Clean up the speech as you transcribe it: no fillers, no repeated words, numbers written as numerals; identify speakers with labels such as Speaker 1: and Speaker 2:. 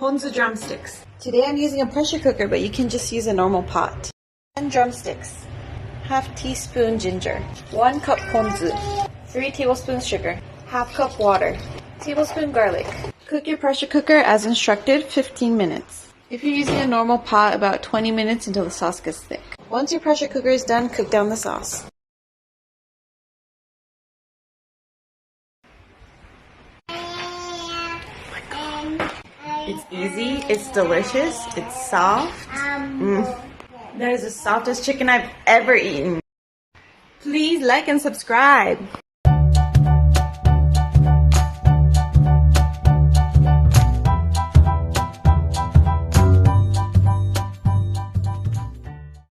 Speaker 1: PONZU drumsticks.
Speaker 2: Today I'm using a pressure cooker, but you can just use a normal pot. 10 drumsticks, half teaspoon ginger, 1 cup ponzu, 3 tablespoons sugar, half cup water, tablespoon garlic. Cook your pressure cooker as instructed, 15 minutes. If you're using a normal pot, about 20 minutes until the sauce gets thick. Once your pressure cooker is done, cook down the sauce.
Speaker 1: It's easy, it's delicious, it's soft. That is the softest chicken I've ever eaten. Please like and subscribe.